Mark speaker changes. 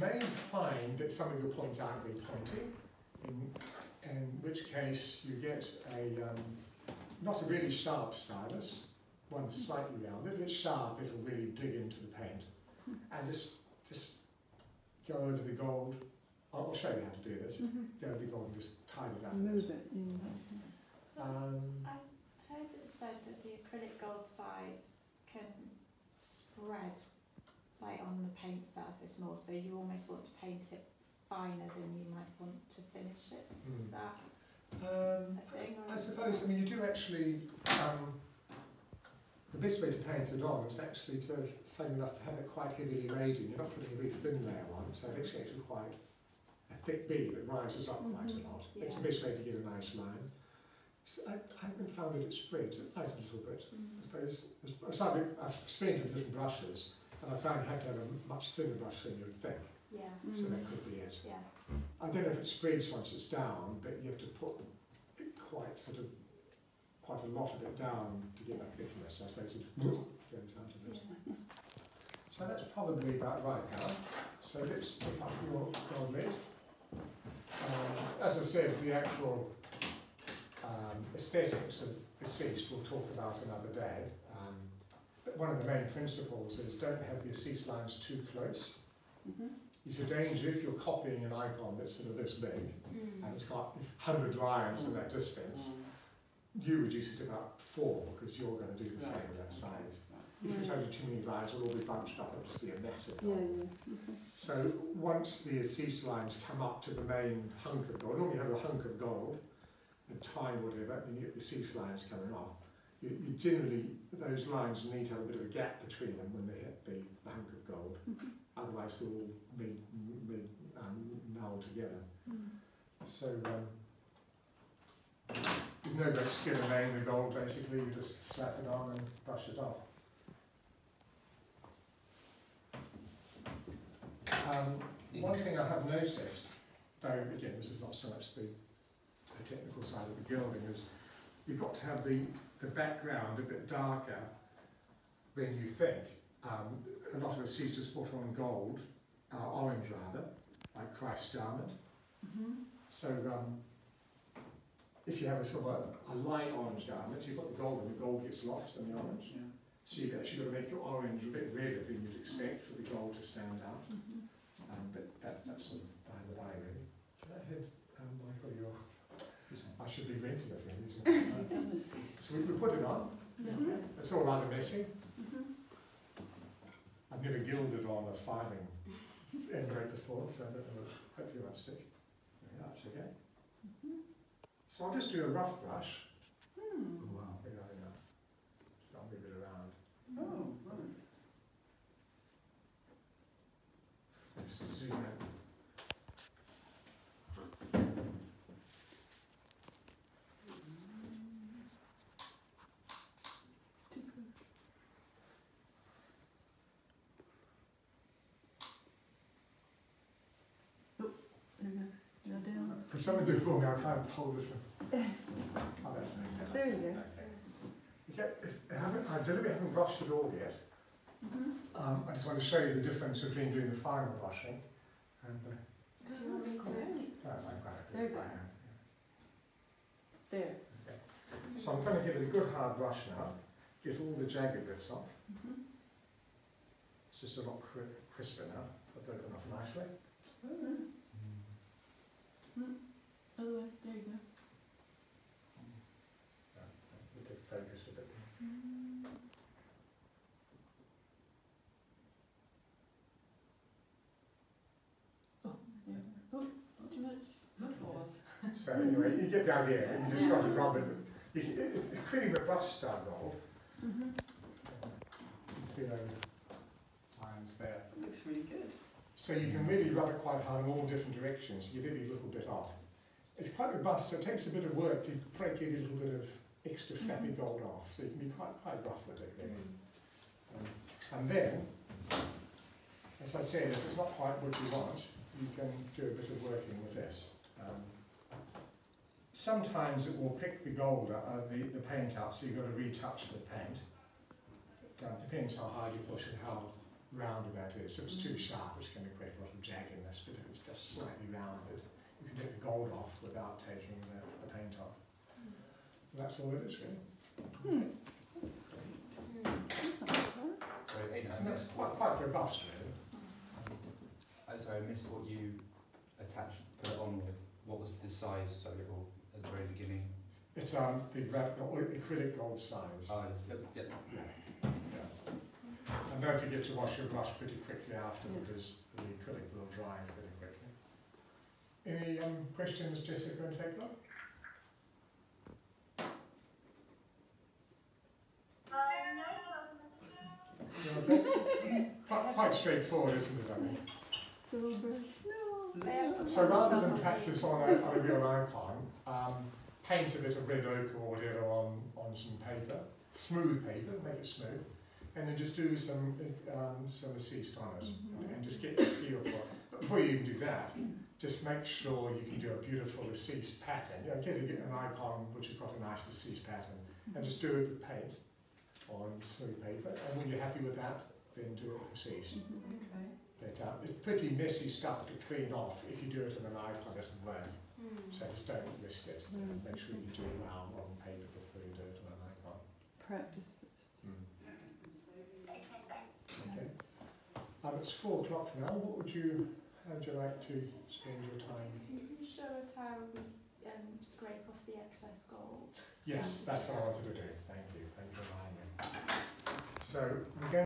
Speaker 1: may find that some of your points aren't really pointy, in which case you get not a really sharp stylus, one slightly rounded. If it's sharp, it'll really dig into the paint. And just go over the gold. I'll show you how to do this. Go over the gold and just tidy it up.
Speaker 2: Move it.
Speaker 3: So I've heard it said that the acrylic gold size can spread like on the paint surface more, so you almost want to paint it finer than you might want to finish it. Is that a thing?
Speaker 1: I suppose, I mean, you do actually, the best way to paint it on is actually to fine enough to have it quite heavily laden. You're not putting a very thin layer on, so it actually quite a thick bead that rises up quite a lot.
Speaker 3: Yeah.
Speaker 1: It's the best way to get a nice line. So I haven't found that it spreads. It nice a little bit. I suppose I've experimented with different brushes, and I found you have to have a much thinner brush than you would think.
Speaker 3: Yeah.
Speaker 1: So that could be it.
Speaker 3: Yeah.
Speaker 1: I don't know if it spreads once it's down, but you have to put it quite a lot of it down to get that thickness. I suppose it goes out of it.
Speaker 3: Yeah.
Speaker 1: So that's probably about right now. So let's pick up your gold leaf. As I said, the actual aesthetics of acetate we'll talk about another day. But one of the main principles is don't have the acetate lines too close. It's a danger if you're copying an icon that's sort of this big and it's got 100 lines in that distance. You reduce it to about 4 because you're going to do the same with that size. If you try to do too many lines, it'll all be bunched up, it'll just be a mess of gold. So once the acetate lines come up to the main hunk of gold, normally you have a hunk of gold, and time whatever, then you get the acetate lines coming off. You generally, those lines need to have a bit of a gap between them when they hit the hunk of gold. Otherwise they'll all be null together. So there's no great skill in laying the gold basically, you just slap it on and brush it off. One thing I have noticed, though again this is not so much the technical side of the gilding, is you've got to have the background a bit darker than you think. A lot of acetate is put on gold, orange rather, like Christ garment. So if you have a sort of a light orange garment, you've got the gold and the gold gets lost in the orange. So you've actually got to make your orange a bit redder than you'd expect for the gold to stand out. But that's sort of by the by really. Can I have Michael, your... I should be renting it for you. So we put it on. It's all rather messy. I've never gilded on a filing envelope before, so I don't know, hopefully it won't stick. Yeah, that's okay. So I'll just do a rough brush. Wow. So I'll move it around.
Speaker 2: Oh, right.
Speaker 1: Let's zoom in. Could someone do it for me? I can't hold this thing. Oh, that's okay.
Speaker 2: There you go.
Speaker 1: I deliberately haven't brushed it all yet. I just want to show you the difference between doing the final brushing and the...
Speaker 3: Do you want me to?
Speaker 1: That's like that.
Speaker 2: There you go. There.
Speaker 1: Okay. So I'm going to give it a good hard brush now, get all the jagged bits off. It's just a lot crisper now. I've broken off nicely.
Speaker 2: Other way, there you go.
Speaker 1: We'll take focus a bit.
Speaker 2: Not too much.
Speaker 1: So anyway, you get the idea. You just got to rub it. It's pretty robust style gold. So, you can see those lines there.
Speaker 2: It looks really good.
Speaker 1: So you can really rub it quite hard in all different directions. You get a little bit off. It's quite robust, so it takes a bit of work to break a little bit of extra flappy gold off. So you can be quite rough with it, really. And then, as I said, if it's not quite what you want, you can do a bit of working with this. Sometimes it will pick the gold, the paint up, so you've got to retouch the paint. It depends how hard you push it, how rounded that is. If it's too sharp, it's going to create a lot of jagging this, but if it's just slightly rounded, you can get the gold off without taking the paint off. That's all it is really.
Speaker 2: That's not bad.
Speaker 4: Sorry, Aidan, I
Speaker 1: And that's
Speaker 4: missed
Speaker 1: quite robust really.
Speaker 4: sorry, I missed what you put it on with. What was the size, sorry, or at the very beginning?
Speaker 1: It's the acrylic gold size.
Speaker 4: Yep.
Speaker 1: Yeah. And don't forget to wash your brush pretty quickly after because the acrylic will dry pretty quickly. Any questions, Jessica and Thekla? Quite straightforward, isn't it, I mean?
Speaker 2: No.
Speaker 1: So rather than practice on a real icon, paint a bit of red ochre or whatever on some paper, smooth paper, make it smooth, and then just do some assist on it, and just get the feel for it. But before you even do that, just make sure you can do a beautiful assist pattern. Get an icon which has got a nice assist pattern, and just do it with paint on smooth paper, and when you're happy with that, then do it with assist.
Speaker 2: Okay.
Speaker 1: But it's pretty messy stuff to clean off if you do it in an icon, it doesn't work. So just don't risk it. Make sure you do it well on paper before you do it on an icon.
Speaker 2: Practice first.
Speaker 1: Okay. It's 4 o'clock now. How would you like to spend your time?
Speaker 3: You can show us how we scrape off the excess gold.
Speaker 1: Yes, that's what I wanted to do. Thank you. Thank you for reminding me. So we're going